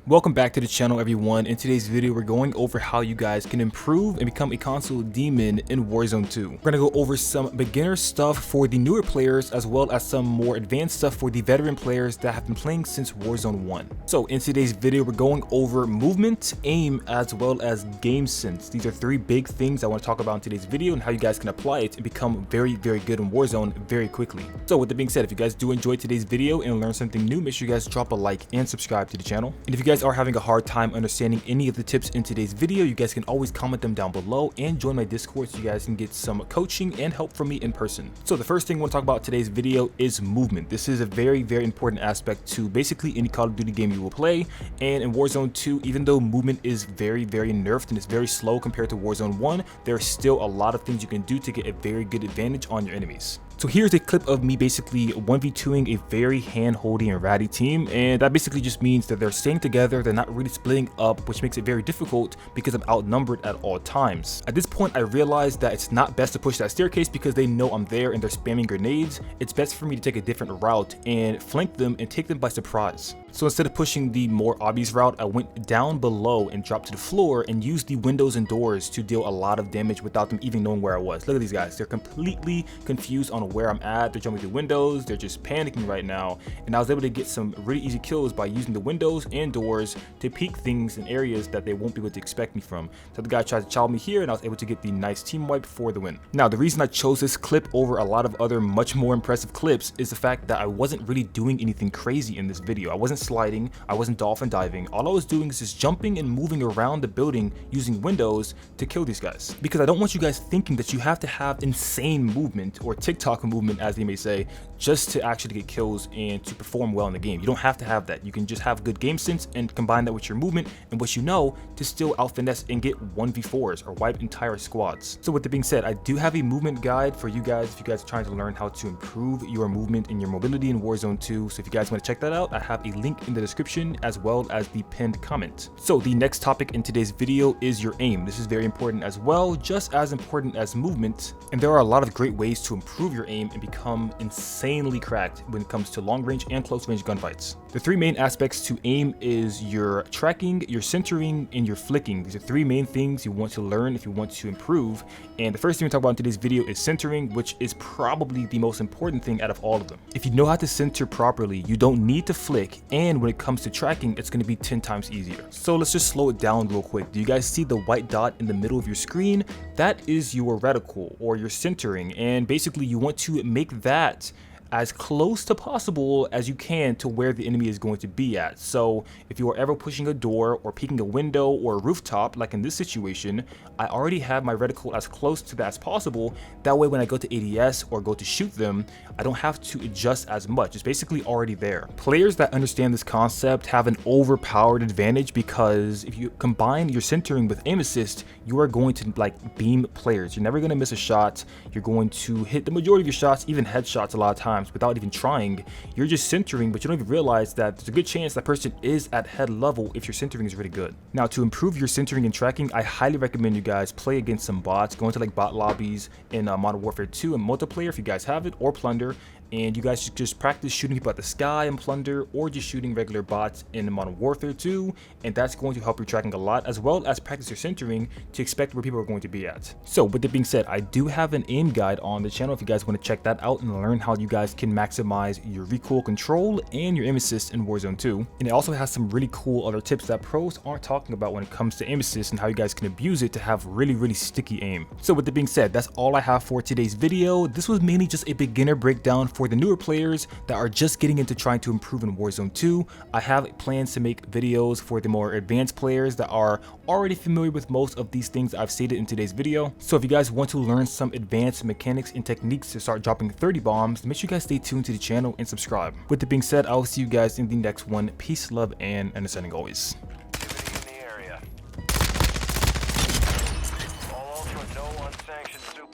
Welcome back to the channel, everyone. In today's video, we're going over how you guys can improve and become a console demon in Warzone 2. We're gonna go over some beginner stuff for the newer players, as well as some more advanced stuff for the veteran players that have been playing since Warzone 1. So in today's video, we're going over movement, aim, as well as game sense. These are three big things I want to talk about in today's video and how you guys can apply it and become very good in Warzone very quickly. So with that being said, if you guys do enjoy today's video and learn something new, make sure you guys drop a like and subscribe to the channel. And if you guys are having a hard time understanding any of the tips in today's video, you guys can always comment them down below and join my Discord so you guys can get some coaching and help from me in person. So the first thing I want to talk about today's video is movement. This is a very important aspect to basically any Call of Duty game you will play, and in Warzone 2, even though movement is very nerfed and it's very slow compared to Warzone 1, there are still a lot of things you can do to get a very good advantage on your enemies. So here's a clip of me basically 1v2ing a very hand-holding and ratty team, and that basically just means that they're staying together, they're not really splitting up, which makes it very difficult because I'm outnumbered at all times. At this point, I realized that it's not best to push that staircase because they know I'm there and they're spamming grenades. It's best for me to take a different route and flank them and take them by surprise. So instead of pushing the more obvious route, I went down below and dropped to the floor and used the windows and doors to deal a lot of damage without them even knowing where I was. Look at these guys, they're completely confused on where I'm at. They're jumping through windows, they're just panicking right now, and I was able to get some really easy kills by using the windows and doors to peek things in areas that they won't be able to expect me from. So the guy tried to chow me here and I was able to get the nice team wipe for the win. Now the reason I chose this clip over a lot of other much more impressive clips is the fact that I wasn't really doing anything crazy in this video. I wasn't sliding, I wasn't dolphin diving. All I was doing is just jumping and moving around the building using windows to kill these guys, because I don't want you guys thinking that you have to have insane movement or TikTok movement, as they may say, just to actually get kills and to perform well in the game. You don't have to have that. You can just have good game sense and combine that with your movement and what you know to still out finesse and get 1v4s or wipe entire squads. So with that being said, I do have a movement guide for you guys if you guys are trying to learn how to improve your movement and your mobility in Warzone 2. So if you guys want to check that out, I have a link in the description as well as the pinned comment. So the next topic in today's video is your aim. This is very important as well, just as important as movement, and there are a lot of great ways to improve your aim and become insanely cracked when it comes to long range and close range gunfights. The three main aspects to aim is your tracking, your centering, and your flicking. These are three main things you want to learn if you want to improve, and the first thing we talk about in today's video is centering, which is probably the most important thing out of all of them. If you know how to center properly, you don't need to flick, and when it comes to tracking, it's going to be 10 times easier. So let's just slow it down real quick. Do you guys see the white dot in the middle of your screen? That is your reticle or your centering, and basically you want to make that as close to possible as you can to where the enemy is going to be at. So if you are ever pushing a door or peeking a window or a rooftop, like in this situation, I already have my reticle as close to that as possible. That way when I go to ADS or go to shoot them, I don't have to adjust as much. It's basically already there. Players that understand this concept have an overpowered advantage, because if you combine your centering with aim assist, you are going to like beam players. You're never going to miss a shot. You're going to hit the majority of your shots, even headshots a lot of times, without even trying. You're just centering, but you don't even realize that there's a good chance that person is at head level if your centering is really good. Now, to improve your centering and tracking, I highly recommend you guys play against some bots. Go into like bot lobbies in Modern Warfare 2 and multiplayer if you guys have it, or Plunder, and you guys should just practice shooting people at the sky in Plunder, or just shooting regular bots in Modern Warfare 2, and that's going to help your tracking a lot, as well as practice your centering to expect where people are going to be at. So with that being said, I do have an aim guide on the channel if you guys want to check that out and learn how you guys can maximize your recoil control and your aim assist in Warzone 2. And it also has some really cool other tips that pros aren't talking about when it comes to aim assist and how you guys can abuse it to have really sticky aim. So with that being said, that's all I have for today's video. This was mainly just a beginner breakdown for the newer players that are just getting into trying to improve in Warzone 2. I have plans to make videos for the more advanced players that are already familiar with most of these things I've stated in today's video. So if you guys want to learn some advanced mechanics and techniques to start dropping 30 bombs, make sure you guys stay tuned to the channel and subscribe. With that being said, I will see you guys in the next one. Peace, love, and understanding always.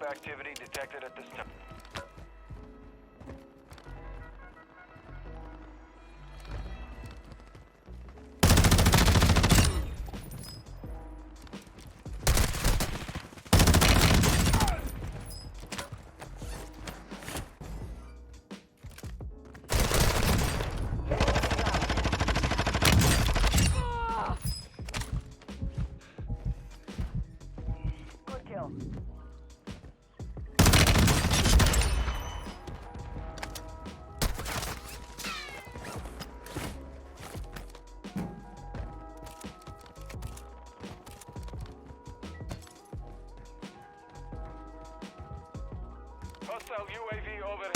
Activity detected at this time. UAV overhead.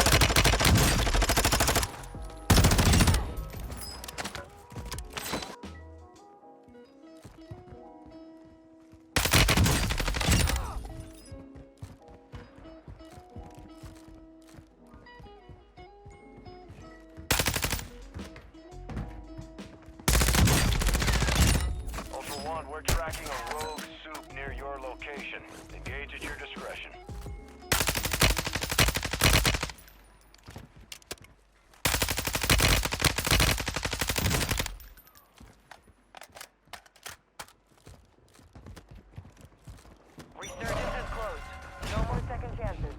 Ultra One, we're tracking a rogue soup near your location. Engage at your discretion. Resurgence is closed. No more second chances.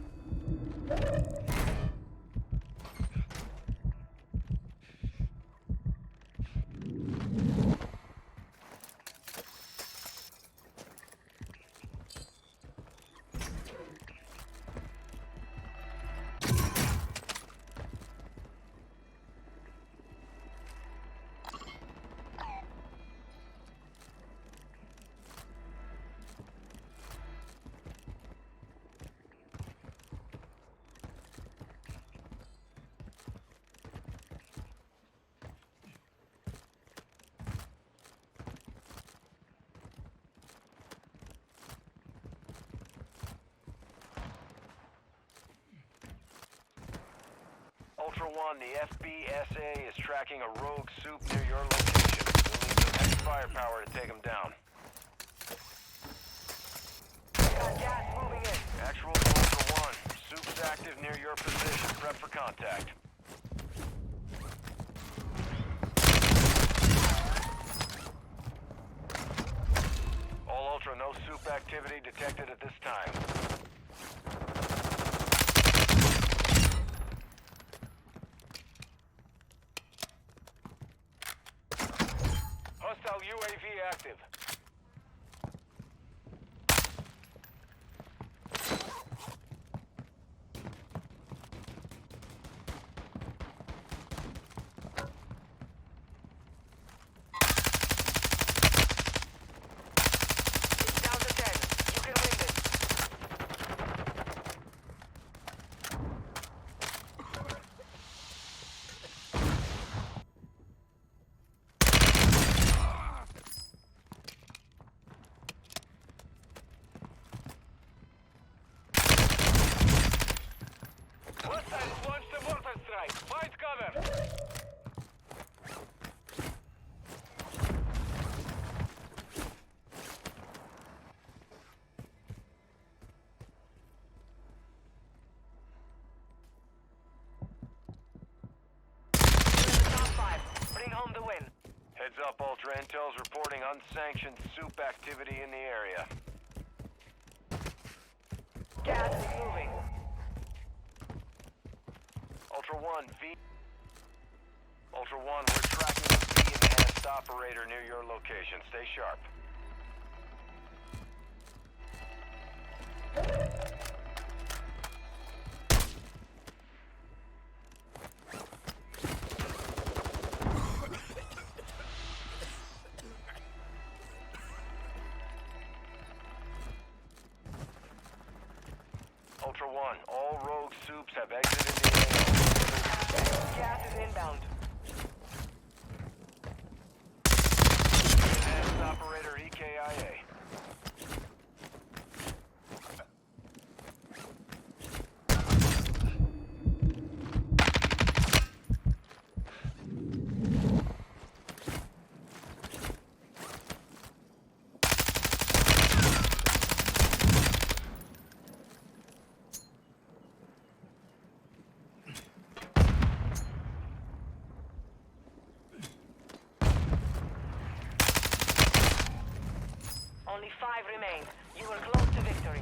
Ultra One, the FBSA is tracking a rogue soup near your location. You'll need some extra firepower to take them down. Got gas moving in. Actual to Ultra One, soup's active near your position. Prep for contact. All Ultra, no soup activity detected at this time. Hostile UAV active. It's down to 10. You can win this. Hostiles launched a mortar strike. Find cover. Top 5. Bring home the win. Heads up, Ultra. Intel's reporting unsanctioned soup activity in the area. Gas is moving. Ultra One, V. Ultra One, we're tracking a V-enhanced operator near your location. Stay sharp. Ultra One, all rogue soups have exited the AO. Gas is inbound. Enhanced operator EKIA. Only 5 remain. You were close to victory.